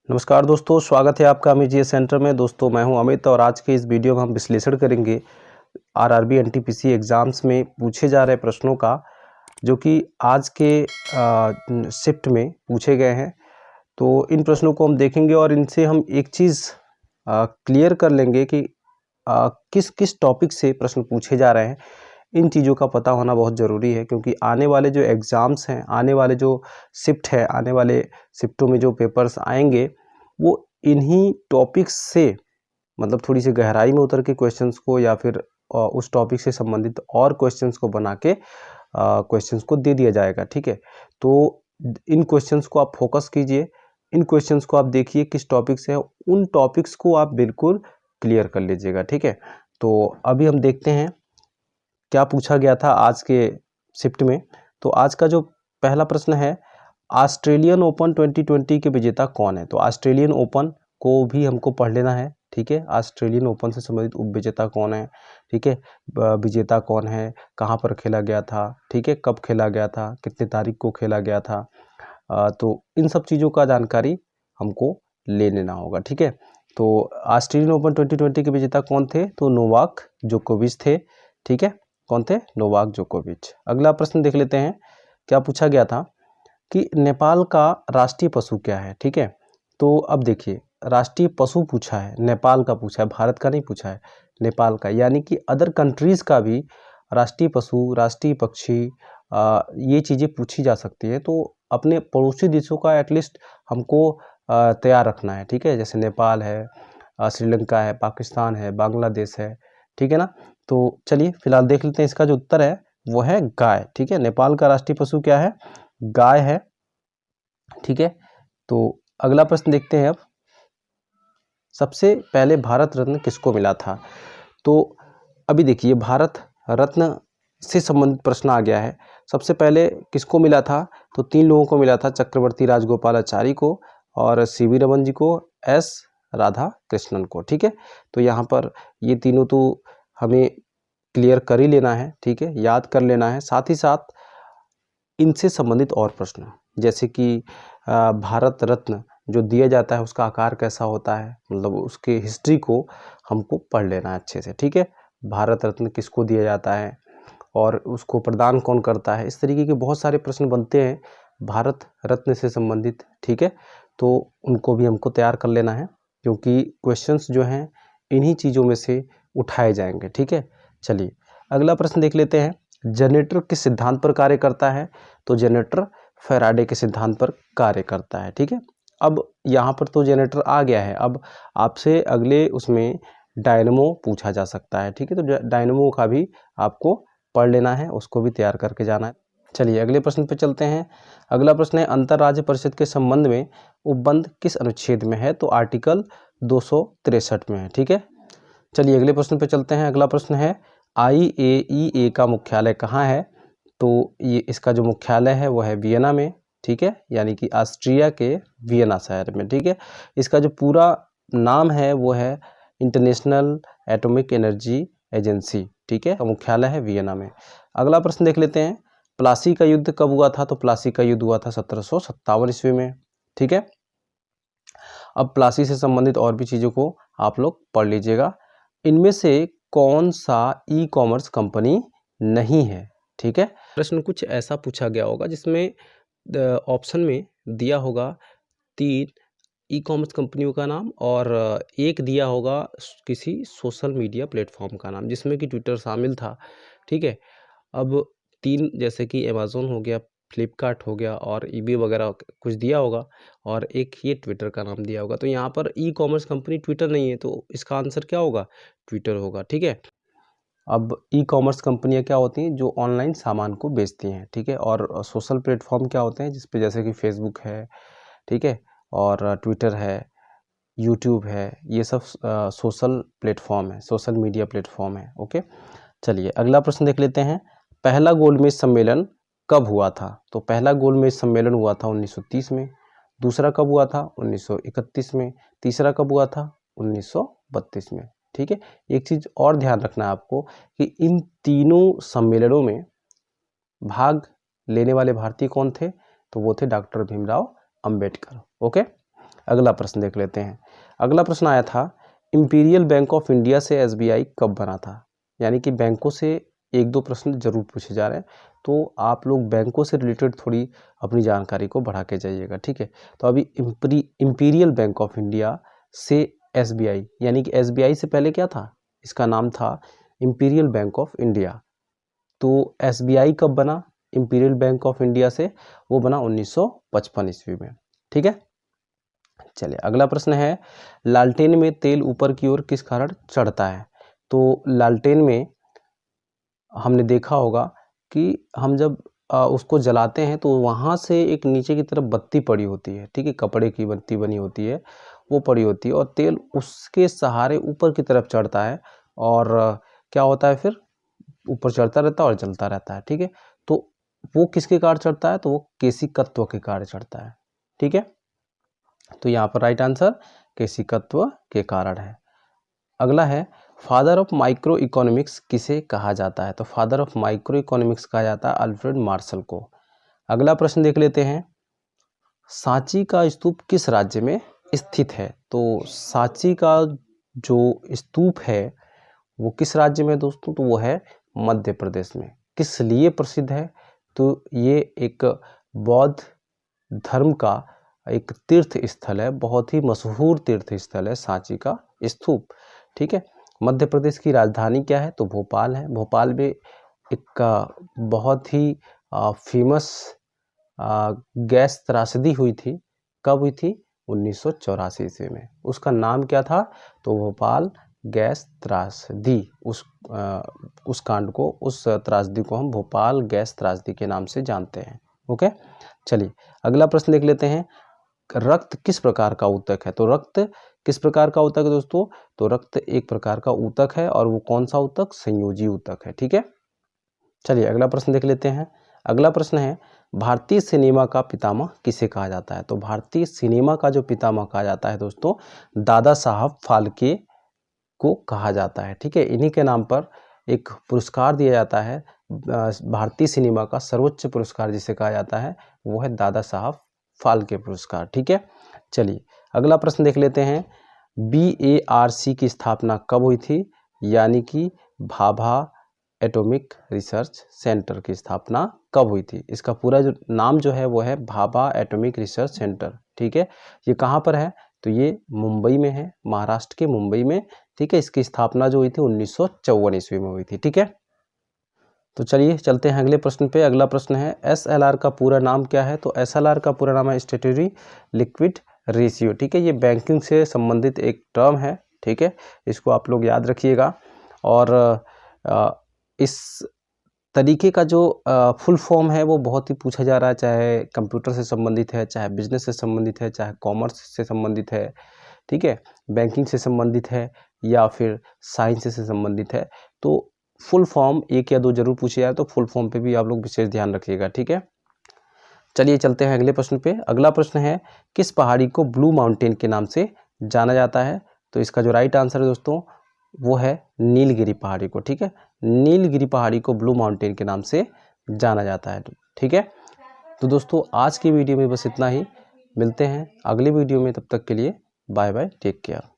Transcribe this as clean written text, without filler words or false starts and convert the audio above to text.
नमस्कार दोस्तों, स्वागत है आपका अमित जी सेंटर में। दोस्तों मैं हूं अमित और आज के इस वीडियो में हम विश्लेषण करेंगे आरआरबी एनटीपीसी एग्ज़ाम्स में पूछे जा रहे प्रश्नों का, जो कि आज के शिफ्ट में पूछे गए हैं। तो इन प्रश्नों को हम देखेंगे और इनसे हम एक चीज़ क्लियर कर लेंगे कि किस किस टॉपिक से प्रश्न पूछे जा रहे हैं। इन चीज़ों का पता होना बहुत ज़रूरी है, क्योंकि आने वाले जो एग्ज़ाम्स हैं, आने वाले जो शिफ्ट है, आने वाले शिफ्टों में जो पेपर्स आएंगे वो इन्हीं टॉपिक्स से मतलब थोड़ी सी गहराई में उतर के क्वेश्चंस को या फिर उस टॉपिक से संबंधित और क्वेश्चंस को बना के क्वेश्चंस को दे दिया जाएगा। ठीक है, तो इन क्वेश्चंस को आप फोकस कीजिए, इन क्वेश्चंस को आप देखिए किस टॉपिक से है, उन टॉपिक्स को आप बिल्कुल क्लियर कर लीजिएगा। ठीक है, तो अभी हम देखते हैं क्या पूछा गया था आज के शिफ्ट में। तो आज का जो पहला प्रश्न है, ऑस्ट्रेलियन ओपन 2020 के विजेता कौन है। तो ऑस्ट्रेलियन ओपन को भी हमको पढ़ लेना है। ठीक है, ऑस्ट्रेलियन ओपन से संबंधित उप विजेता कौन है। ठीक है, विजेता कौन है, कहाँ पर खेला गया था, ठीक है, कब खेला गया था, कितने तारीख को खेला गया था। तो इन सब चीज़ों का जानकारी हमको ले लेना होगा। ठीक है, तो ऑस्ट्रेलियन ओपन 2020 के विजेता कौन थे, तो नोवाक जोकोविच थे। ठीक है, कौन थे, नोवाक जोकोविच। अगला प्रश्न देख लेते हैं, क्या पूछा गया था कि नेपाल का राष्ट्रीय पशु क्या है। ठीक है, तो अब देखिए राष्ट्रीय पशु पूछा है, नेपाल का पूछा है, भारत का नहीं पूछा है, नेपाल का। यानी कि अदर कंट्रीज़ का भी राष्ट्रीय पशु, राष्ट्रीय पक्षी, ये चीज़ें पूछी जा सकती है। तो अपने पड़ोसी देशों का एटलीस्ट हमको तैयार रखना है। ठीक है, जैसे नेपाल है, श्रीलंका है, पाकिस्तान है, बांग्लादेश है। ठीक है ना, तो चलिए फिलहाल देख लेते हैं। इसका जो उत्तर है वो है गाय। ठीक है, नेपाल का राष्ट्रीय पशु क्या है, गाय है। ठीक है, तो अगला प्रश्न देखते हैं। अब सबसे पहले भारत रत्न किसको मिला था। तो अभी देखिए भारत रत्न से संबंधित प्रश्न आ गया है। सबसे पहले किसको मिला था, तो 3 लोगों को मिला था, चक्रवर्ती राजगोपालाचारी को और सीवी रमन जी को, एस राधा कृष्णन को। ठीक है, तो यहाँ पर ये तीनों तो हमें क्लियर कर ही लेना है। ठीक है, याद कर लेना है। साथ ही साथ इनसे संबंधित और प्रश्न, जैसे कि भारत रत्न जो दिया जाता है उसका आकार कैसा होता है, मतलब उसके हिस्ट्री को हमको पढ़ लेना है अच्छे से। ठीक है, भारत रत्न किसको दिया जाता है और उसको प्रदान कौन करता है, इस तरीके के बहुत सारे प्रश्न बनते हैं भारत रत्न से संबंधित। ठीक है, तो उनको भी हमको तैयार कर लेना है, क्योंकि क्वेश्चंस जो हैं इन्हीं चीज़ों में से उठाए जाएंगे। ठीक है, चलिए अगला प्रश्न देख लेते हैं। जनरेटर किस सिद्धांत पर कार्य करता है, तो जनरेटर फैराडे के सिद्धांत पर कार्य करता है। ठीक है, अब यहाँ पर तो जनरेटर आ गया है, अब आपसे अगले उसमें डायनमो पूछा जा सकता है। ठीक है, तो डायनमो का भी आपको पढ़ लेना है, उसको भी तैयार करके जाना है। चलिए अगले प्रश्न पे चलते हैं। अगला प्रश्न है, अंतर्राज्य परिषद के संबंध में उपबंध किस अनुच्छेद में है, तो आर्टिकल 263 में है। ठीक है, चलिए अगले प्रश्न पे चलते हैं। अगला प्रश्न है, IAEA का मुख्यालय कहाँ है, तो ये इसका जो मुख्यालय है वो है वियना में। ठीक है, यानी कि ऑस्ट्रिया के वियना शहर में। ठीक है, इसका जो पूरा नाम है वो है इंटरनेशनल एटॉमिक एनर्जी एजेंसी। ठीक है, मुख्यालय है वियना में। अगला प्रश्न देख लेते हैं, प्लासी का युद्ध कब हुआ था, तो प्लासी का युद्ध हुआ था 1757 ईस्वी में। ठीक है, अब प्लासी से संबंधित और भी चीज़ों को आप लोग पढ़ लीजिएगा। इनमें से कौन सा ई कॉमर्स कंपनी नहीं है। ठीक है, प्रश्न कुछ ऐसा पूछा गया होगा जिसमें ऑप्शन में दिया होगा 3 ई कॉमर्स कंपनियों का नाम और एक दिया होगा किसी सोशल मीडिया प्लेटफॉर्म का नाम, जिसमें कि ट्विटर शामिल था। ठीक है, अब 3 जैसे कि अमेज़न हो गया, फ्लिपकार्ट हो गया और ईबे वगैरह कुछ दिया होगा, और एक ये ट्विटर का नाम दिया होगा। तो यहाँ पर ई कॉमर्स कंपनी ट्विटर नहीं है, तो इसका आंसर क्या होगा, ट्विटर होगा। ठीक है, अब ई कॉमर्स कंपनियाँ क्या होती हैं, जो ऑनलाइन सामान को बेचती हैं। ठीक है, और सोशल प्लेटफॉर्म क्या होते हैं, जिसपे जैसे कि फेसबुक है, ठीक है, और ट्विटर है, यूट्यूब है, ये सब सोशल प्लेटफॉर्म है, सोशल मीडिया प्लेटफॉर्म है। ओके, चलिए अगला प्रश्न देख लेते हैं। पहला गोलमेज सम्मेलन कब हुआ था, तो पहला गोलमेज सम्मेलन हुआ था 1930 में। दूसरा कब हुआ था, 1931 में। तीसरा कब हुआ था, 1932 में। ठीक है, एक चीज़ और ध्यान रखना है आपको कि इन तीनों सम्मेलनों में भाग लेने वाले भारतीय कौन थे, तो वो थे डॉक्टर भीमराव अंबेडकर। ओके, अगला प्रश्न देख लेते हैं। अगला प्रश्न आया था, इंपीरियल बैंक ऑफ इंडिया से एसबीआई कब बना था? यानी कि बैंकों से एक दो प्रश्न जरूर पूछे जा रहे हैं, तो आप लोग बैंकों से रिलेटेड थोड़ी अपनी जानकारी को बढ़ा के जाइएगा, ठीक है। तो अभी इंपीरियल बैंक ऑफ इंडिया से एसबीआई, यानी कि एसबीआई से पहले क्या था? इसका नाम था इंपीरियल बैंक ऑफ इंडिया। तो एसबीआई कब बना इंपीरियल बैंक ऑफ इंडिया से? वो बना 1955 ईस्वी में, ठीक है। चलिए अगला प्रश्न है, लालटेन में तेल ऊपर की ओर किस कारण चढ़ता है? तो लालटेन में हमने देखा होगा कि हम जब उसको जलाते हैं तो वहाँ से एक नीचे की तरफ बत्ती पड़ी होती है, ठीक है, कपड़े की बत्ती बनी होती है, वो पड़ी होती है और तेल उसके सहारे ऊपर की तरफ चढ़ता है और क्या होता है फिर? ऊपर चढ़ता रहता है और जलता रहता है, ठीक है। तो वो किसके कारण चढ़ता है? तो वो केशिकत्व के कारण चढ़ता है, ठीक है। तो यहाँ पर राइट आंसर केशिकत्व के कारण है। अगला है, फादर ऑफ माइक्रो इकोनॉमिक्स किसे कहा जाता है? तो फादर ऑफ माइक्रो इकोनॉमिक्स कहा जाता है अल्फ्रेड मार्शल को। अगला प्रश्न देख लेते हैं, सांची का स्तूप किस राज्य में स्थित है? तो सांची का जो स्तूप है वो किस राज्य में दोस्तों? तो वो है मध्य प्रदेश में। किस लिए प्रसिद्ध है? तो ये एक बौद्ध धर्म का एक तीर्थ स्थल है, बहुत ही मशहूर तीर्थ स्थल है सांची का स्तूप, ठीक है। मध्य प्रदेश की राजधानी क्या है? तो भोपाल है। भोपाल में एक बहुत ही फेमस गैस त्रासदी हुई थी। कब हुई थी? 1984 ईस्वी में। उसका नाम क्या था? तो भोपाल गैस त्रासदी। उस कांड को, उस त्रासदी को हम भोपाल गैस त्रासदी के नाम से जानते हैं। ओके, चलिए अगला प्रश्न देख लेते हैं, रक्त किस प्रकार का ऊतक है? तो रक्त किस प्रकार का ऊतक है दोस्तों? तो रक्त एक प्रकार का ऊतक है और वो कौन सा ऊतक? संयोजी ऊतक है, ठीक है। चलिए अगला प्रश्न देख लेते हैं। अगला प्रश्न है, भारतीय सिनेमा का पितामह किसे कहा जाता है? तो भारतीय सिनेमा का जो पितामह कहा जाता है दोस्तों, दादा साहब फाल्के को कहा जाता है, ठीक है। इन्हीं के नाम पर एक पुरस्कार दिया जाता है, भारतीय सिनेमा का सर्वोच्च पुरस्कार जिसे कहा जाता है वो है दादा साहब फाल्के पुरस्कार, ठीक है। चलिए अगला प्रश्न देख लेते हैं, BARC की स्थापना कब हुई थी? यानी कि भाभा एटॉमिक रिसर्च सेंटर की स्थापना कब हुई थी? इसका पूरा जो नाम जो है वो है भाभा एटॉमिक रिसर्च सेंटर, ठीक है। ये कहाँ पर है? तो ये मुंबई में है, महाराष्ट्र के मुंबई में, ठीक है। इसकी स्थापना जो हुई थी 1954 ईस्वी में हुई थी, ठीक है। तो चलिए चलते हैं अगले प्रश्न पे। अगला प्रश्न है, SLR का पूरा नाम क्या है? तो SLR का पूरा नाम है स्टैट्यूटरी लिक्विड रेशियो, ठीक है। ये बैंकिंग से संबंधित एक टर्म है, ठीक है, इसको आप लोग याद रखिएगा। और इस तरीके का जो फुल फॉर्म है वो बहुत ही पूछा जा रहा है, चाहे कंप्यूटर से संबंधित है, चाहे बिजनेस से संबंधित है, चाहे कॉमर्स से संबंधित है, ठीक है, बैंकिंग से संबंधित है या फिर साइंस से संबंधित है। तो फुल फॉर्म एक या दो जरूर पूछे जाए, तो फुल फॉर्म पे भी आप लोग विशेष ध्यान रखिएगा, ठीक है। चलिए चलते हैं अगले प्रश्न पे। अगला प्रश्न है, किस पहाड़ी को ब्लू माउंटेन के नाम से जाना जाता है? तो इसका जो राइट आंसर है दोस्तों वो है नीलगिरी पहाड़ी को, ठीक है। नीलगिरी पहाड़ी को ब्लू माउंटेन के नाम से जाना जाता है, ठीक है। तो दोस्तों आज की वीडियो में बस इतना ही, मिलते हैं अगले वीडियो में, तब तक के लिए बाय बाय, टेक केयर।